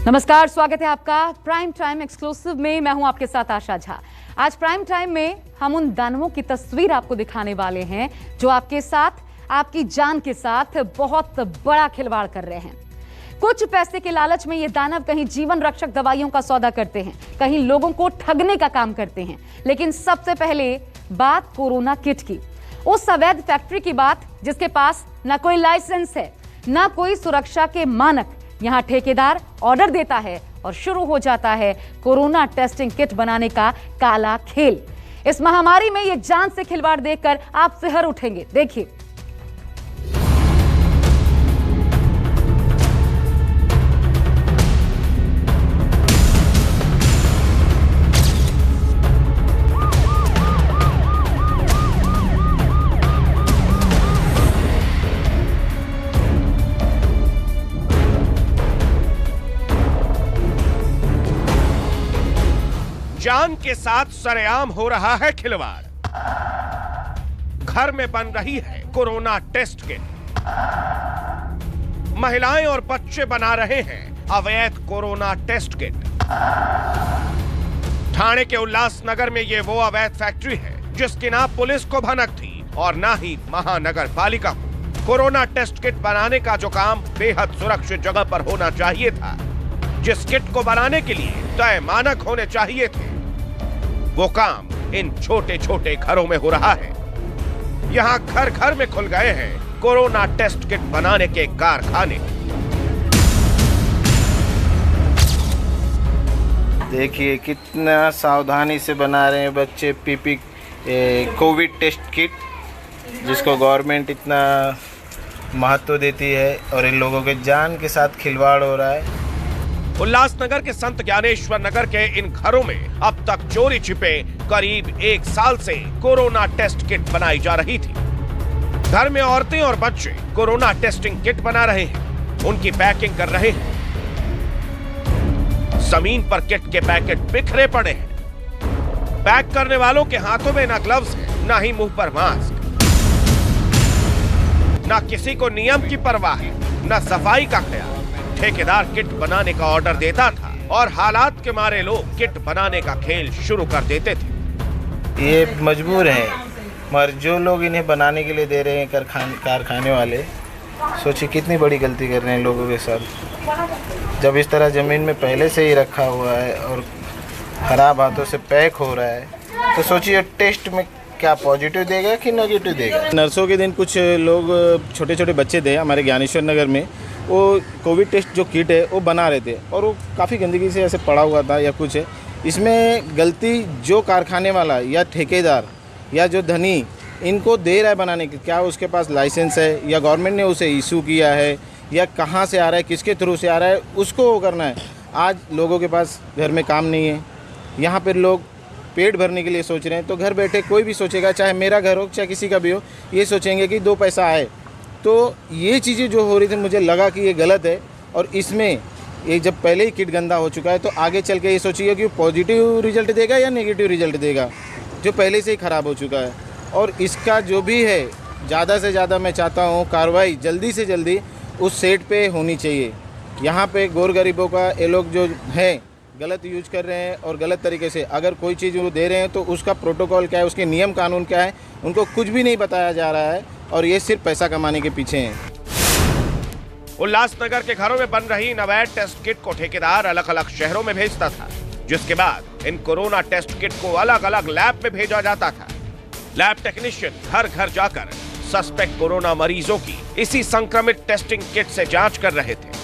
नमस्कार, स्वागत है आपका प्राइम टाइम एक्सक्लूसिव में। मैं हूं आपके साथ आशा झा। आज प्राइम टाइम में हम उन दानवों की तस्वीर आपको दिखाने वाले हैं जो आपके साथ, आपकी जान के साथ बहुत बड़ा खिलवाड़ कर रहे हैं। कुछ पैसे के लालच में ये दानव कहीं जीवन रक्षक दवाइयों का सौदा करते हैं, कहीं लोगों को ठगने का काम करते हैं। लेकिन सबसे पहले बात कोरोना किट की, उस अवैध फैक्ट्री की बात जिसके पास ना कोई लाइसेंस है, ना कोई सुरक्षा के मानक। यहां ठेकेदार ऑर्डर देता है और शुरू हो जाता है कोरोना टेस्टिंग किट बनाने का काला खेल। इस महामारी में ये जान से खिलवाड़ देखकर आप सिहर उठेंगे। देखिए, जान के साथ सरेआम हो रहा है खिलवाड़। घर में बन रही है कोरोना टेस्ट किट। महिलाएं और बच्चे बना रहे हैं अवैध कोरोना टेस्ट किट। ठाणे के उल्लासनगर में ये वो अवैध फैक्ट्री है जिसकी ना पुलिस को भनक थी और ना ही महानगर पालिका को। कोरोना टेस्ट किट बनाने का जो काम बेहद सुरक्षित जगह पर होना चाहिए था, जिस किट को बनाने के लिए तय मानक होने चाहिए थे, वो काम इन छोटे छोटे घरों में हो रहा है। यहाँ घर घर में खुल गए हैं कोरोना टेस्ट किट बनाने के कारखाने। देखिए कितना सावधानी से बना रहे हैं बच्चे पीपी कोविड टेस्ट किट, जिसको गवर्नमेंट इतना महत्व देती है, और इन लोगों के जान के साथ खिलवाड़ हो रहा है। उल्लासनगर के संत ज्ञानेश्वर नगर के इन घरों में अब तक चोरी छिपे करीब 1 साल से कोरोना टेस्ट किट बनाई जा रही थी। घर में औरतें और बच्चे कोरोना टेस्टिंग किट बना रहे हैं, उनकी पैकिंग कर रहे हैं। जमीन पर किट के पैकेट बिखरे पड़े हैं। पैक करने वालों के हाथों में ना ग्लव्स है, ना ही मुंह पर मास्क। ना किसी को नियम की परवाह है, ना सफाई का ख्याल। ठेकेदार किट बनाने का ऑर्डर देता था और हालात के मारे लोग किट बनाने का खेल शुरू कर देते थे। ये मजबूर हैं, मगर जो लोग इन्हें बनाने के लिए दे रहे हैं कारखाने वाले, सोचिए कितनी बड़ी गलती कर रहे हैं लोगों के साथ। जब इस तरह ज़मीन में पहले से ही रखा हुआ है और खराब हाथों से पैक हो रहा है, तो सोचिए टेस्ट में क्या पॉजिटिव देगा कि नेगेटिव देगा। नर्सों के दिन कुछ लोग छोटे छोटे बच्चे थे हमारे ज्ञानेश्वर नगर में, वो कोविड टेस्ट जो किट है वो बना रहे थे और वो काफ़ी गंदगी से ऐसे पड़ा हुआ था या कुछ है। इसमें गलती जो कारखाने वाला या ठेकेदार या जो धनी इनको दे रहा है बनाने की, क्या उसके पास लाइसेंस है या गवर्नमेंट ने उसे इशू किया है या कहाँ से आ रहा है, किसके थ्रू से आ रहा है, उसको वो करना है। आज लोगों के पास घर में काम नहीं है, यहाँ पर लोग पेट भरने के लिए सोच रहे हैं, तो घर बैठे कोई भी सोचेगा, चाहे मेरा घर हो चाहे किसी का भी हो, ये सोचेंगे कि 2 पैसा आए। तो ये चीज़ें जो हो रही थी, मुझे लगा कि ये गलत है। और इसमें ये जब पहले ही किट गंदा हो चुका है, तो आगे चल के ये सोचिए कि पॉजिटिव रिजल्ट देगा या नेगेटिव रिजल्ट देगा, जो पहले से ही ख़राब हो चुका है। और इसका जो भी है, ज़्यादा से ज़्यादा मैं चाहता हूँ कार्रवाई जल्दी से जल्दी उस सेट पे होनी चाहिए। यहाँ पे गोर गरीबों का ये लोग जो हैं गलत यूज कर रहे हैं और गलत तरीके से अगर कोई चीज़ वो दे रहे हैं तो उसका प्रोटोकॉल क्या है, उसके नियम कानून क्या है, उनको कुछ भी नहीं बताया जा रहा है और ये सिर्फ पैसा कमाने के पीछे हैं। उल्लासनगर के घरों में बन रही इन अवैध टेस्ट किट को ठेकेदार अलग अलग शहरों में भेजता था, जिसके बाद इन कोरोना टेस्ट किट को अलग अलग लैब में भेजा जाता था। लैब टेक्नीशियन घर घर जाकर सस्पेक्ट कोरोना मरीजों की इसी संक्रमित टेस्टिंग किट से जांच कर रहे थे।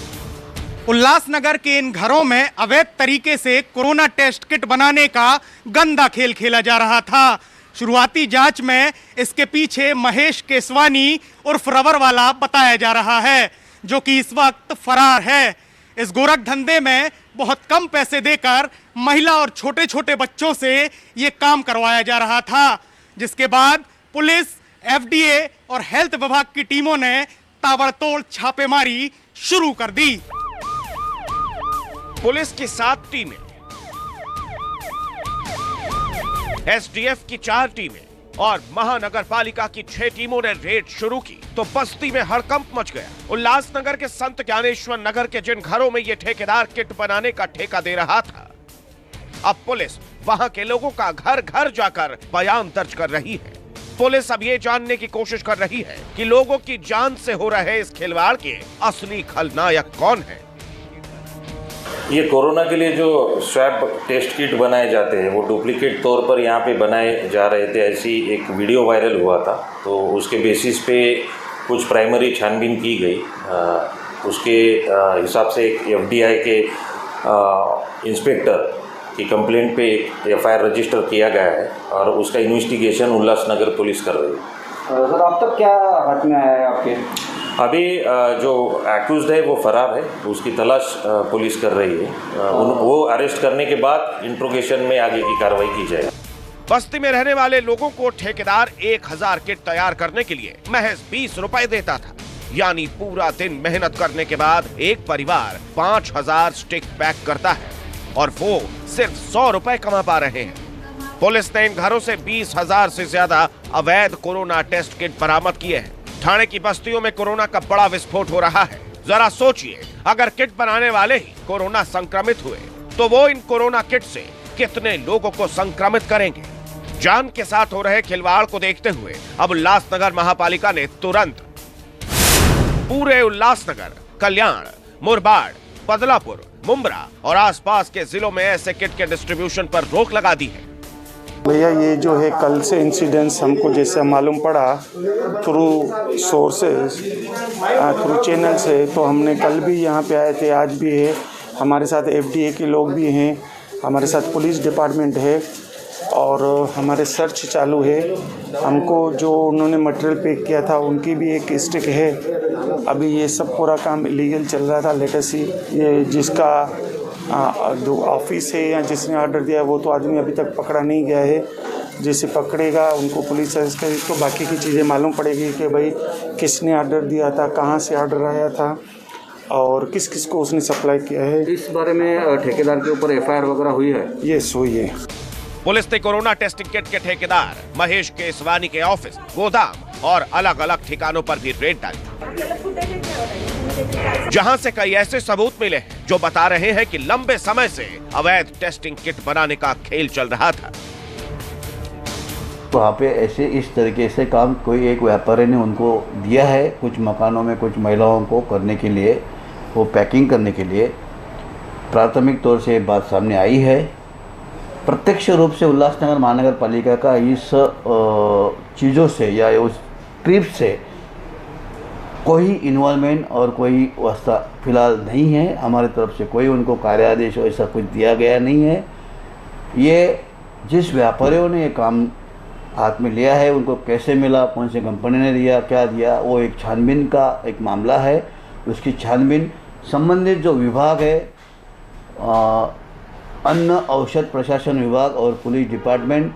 उल्लासनगर के इन घरों में अवैध तरीके से कोरोना टेस्ट किट बनाने का गंदा खेल खेला जा रहा था। शुरुआती जांच में इसके पीछे महेश केसवानी उर्फ रबर वाला बताया जा रहा है, जो कि इस वक्त फरार है। इस गोरख धंधे में बहुत कम पैसे देकर महिला और छोटे छोटे बच्चों से ये काम करवाया जा रहा था, जिसके बाद पुलिस, एफडीए और हेल्थ विभाग की टीमों ने ताबड़तोड़ छापेमारी शुरू कर दी। पुलिस की 7 टीमें, एसडीएफ की 4 टीमें, और महानगर पालिका की 6 टीमों ने रेड शुरू की तो बस्ती में हड़कंप मच गया। उल्लासनगर के संत ज्ञानेश्वर नगर के जिन घरों में ये ठेकेदार किट बनाने का ठेका दे रहा था, अब पुलिस वहां के लोगों का घर घर जाकर बयान दर्ज कर रही है। पुलिस अब ये जानने की कोशिश कर रही है कि लोगों की जान से हो रहे इस खिलवाड़ के असली खलनायक कौन है। ये कोरोना के लिए जो स्वैब टेस्ट किट बनाए जाते हैं वो डुप्लीकेट तौर पर यहाँ पे बनाए जा रहे थे, ऐसी एक वीडियो वायरल हुआ था। तो उसके बेसिस पे कुछ प्राइमरी छानबीन की गई। उसके हिसाब से एक एफडीआई के इंस्पेक्टर की कंप्लेंट पे एक एफआईआर रजिस्टर किया गया है और उसका इन्वेस्टिगेशन उल्लासनगर पुलिस कर रही है। सर अब तक क्या हाथ में आया है आपके? अभी जो एक्यूज्ड है वो फरार है, उसकी तलाश पुलिस कर रही है। वो अरेस्ट करने के बाद इंट्रोगेशन में आगे की कार्रवाई की जाएगी। बस्ती में रहने वाले लोगों को ठेकेदार 1000 किट तैयार करने के लिए महज 20 रुपए देता था, यानी पूरा दिन मेहनत करने के बाद एक परिवार 5000 स्टिक पैक करता है और वो सिर्फ 100 रुपए कमा पा रहे हैं। पुलिस ने इन घरों से 20,000 से ज्यादा अवैध कोरोना टेस्ट किट बरामद किए हैं। ठाणे की बस्तियों में कोरोना का बड़ा विस्फोट हो रहा है। जरा सोचिए, अगर किट बनाने वाले ही कोरोना संक्रमित हुए तो वो इन कोरोना किट से कितने लोगों को संक्रमित करेंगे। जान के साथ हो रहे खिलवाड़ को देखते हुए अब उल्लासनगर महापालिका ने तुरंत पूरे उल्लासनगर, कल्याण, मुरबाड, बदलापुर, मुंब्रा और आसपास के जिलों में ऐसे किट के डिस्ट्रीब्यूशन पर रोक लगा दी है। भैया ये जो है कल से इंसिडेंस हमको जैसे मालूम पड़ा थ्रू सोर्सेस, थ्रू चैनल से, तो हमने कल भी यहाँ पे आए थे, आज भी है। हमारे साथ एफडीए के लोग भी हैं, हमारे साथ पुलिस डिपार्टमेंट है और हमारे सर्च चालू है। हमको जो उन्होंने मटेरियल पैक किया था उनकी भी एक स्टिक है। अभी ये सब पूरा काम इलीगल चल रहा था। लेटेस्ट ये जिसका जो ऑफिस है या जिसने ऑर्डर दिया है वो तो आदमी अभी तक पकड़ा नहीं गया है। जैसे पकड़ेगा उनको पुलिस अरेस्ट करेगी तो बाकी की चीज़ें मालूम पड़ेगी कि भाई किसने ऑर्डर दिया था, कहाँ से ऑर्डर आया था और किस किस को उसने सप्लाई किया है। इस बारे में ठेकेदार के ऊपर एफआईआर वगैरह हुई है? यस, हुई है। पुलिस ने कोरोना टेस्टिंग किट के ठेकेदार महेश केसवानी के ऑफिस, गोदाम और अलग अलग ठिकानों पर भी रेड डाली, जहां से कई ऐसे सबूत मिले हैं जो बता रहे हैं कि लंबे समय से अवैध टेस्टिंग किट बनाने का खेल चल रहा था। वहाँ पे ऐसे इस तरीके से काम कोई एक व्यापारी ने उनको दिया है, कुछ मकानों में कुछ महिलाओं को करने के लिए, वो पैकिंग करने के लिए। प्राथमिक तौर से बात सामने आई है। प्रत्यक्ष रूप से उल्लासनगर महानगर पालिका का इस चीज़ों से या उस ट्रिप से कोई इन्वॉल्वमेंट और कोई वास्ता फिलहाल नहीं है। हमारी तरफ से कोई उनको कार्य आदेश ऐसा कुछ दिया गया नहीं है। ये जिस व्यापारियों ने ये काम हाथ में लिया है उनको कैसे मिला, कौन सी कंपनी ने दिया, क्या दिया, वो एक छानबीन का एक मामला है। उसकी छानबीन संबंधित जो विभाग है, अन्न औषध प्रशासन विभाग और पुलिस डिपार्टमेंट,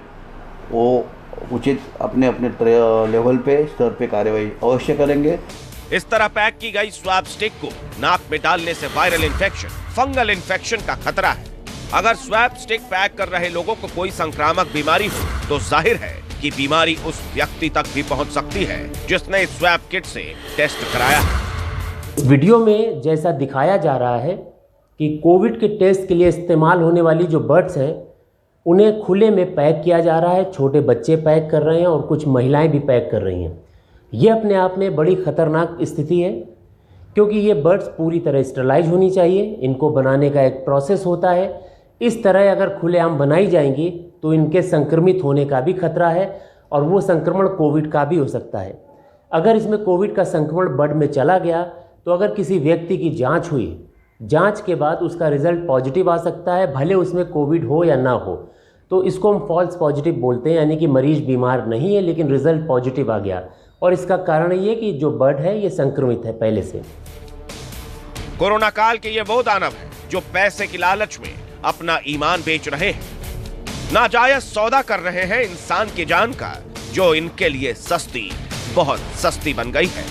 वो उचित अपने अपने लेवल पे स्तर पे कार्रवाई अवश्य करेंगे। इस तरह पैक की गई स्वैब स्टिक को नाक में डालने से वायरल इन्फेक्शन, फंगल इन्फेक्शन का खतरा है। अगर स्वैब स्टिक पैक कर रहे लोगों को कोई संक्रामक बीमारी हो तो जाहिर है कि बीमारी उस व्यक्ति तक भी पहुंच सकती है जिसने इस स्वैब किट से टेस्ट कराया है। वीडियो में जैसा दिखाया जा रहा है कि कोविड के टेस्ट के लिए इस्तेमाल होने वाली जो बर्ड्स हैं उन्हें खुले में पैक किया जा रहा है। छोटे बच्चे पैक कर रहे हैं और कुछ महिलाएं भी पैक कर रही हैं। ये अपने आप में बड़ी ख़तरनाक स्थिति है क्योंकि ये बर्ड्स पूरी तरह स्टरलाइज होनी चाहिए। इनको बनाने का एक प्रोसेस होता है। इस तरह अगर खुलेआम बनाई जाएंगी तो इनके संक्रमित होने का भी खतरा है और वो संक्रमण कोविड का भी हो सकता है। अगर इसमें कोविड का संक्रमण बर्ड में चला गया तो अगर किसी व्यक्ति की जांच हुई, जांच के बाद उसका रिजल्ट पॉजिटिव आ सकता है, भले उसमें कोविड हो या ना हो। तो इसको हम फॉल्स पॉजिटिव बोलते हैं, यानी कि मरीज बीमार नहीं है लेकिन रिजल्ट पॉजिटिव आ गया। और इसका कारण ये कि जो बर्ड है ये संक्रमित है पहले से। कोरोना काल के ये वो दानव है जो पैसे की लालच में अपना ईमान बेच रहे हैं, नाजायज सौदा कर रहे हैं इंसान की जान का, जो इनके लिए सस्ती, बहुत सस्ती बन गई है।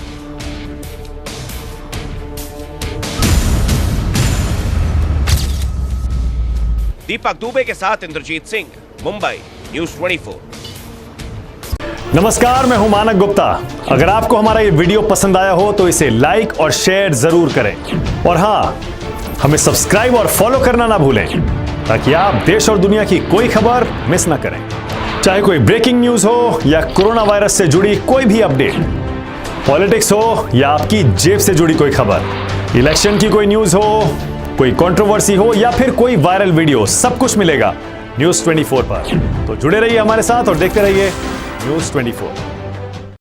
दीपक दुबे के साथ इंद्रजीत सिंह, मुंबई, न्यूज़ 24। नमस्कार, मैं हूं मानक गुप्ता। अगर आपको हमारा ये वीडियो पसंद आया हो तो इसे लाइक और शेयर जरूर करें और हाँ, हमें सब्सक्राइब और फॉलो करना ना भूलें ताकि आप देश और दुनिया की कोई खबर मिस ना करें। चाहे कोई ब्रेकिंग न्यूज हो या कोरोना वायरस से जुड़ी कोई भी अपडेट, पॉलिटिक्स हो या आपकी जेब से जुड़ी कोई खबर, इलेक्शन की कोई न्यूज हो, कोई कंट्रोवर्सी हो या फिर कोई वायरल वीडियो, सब कुछ मिलेगा न्यूज़ 24 पर। तो जुड़े रहिए हमारे साथ और देखते रहिए न्यूज़ 24।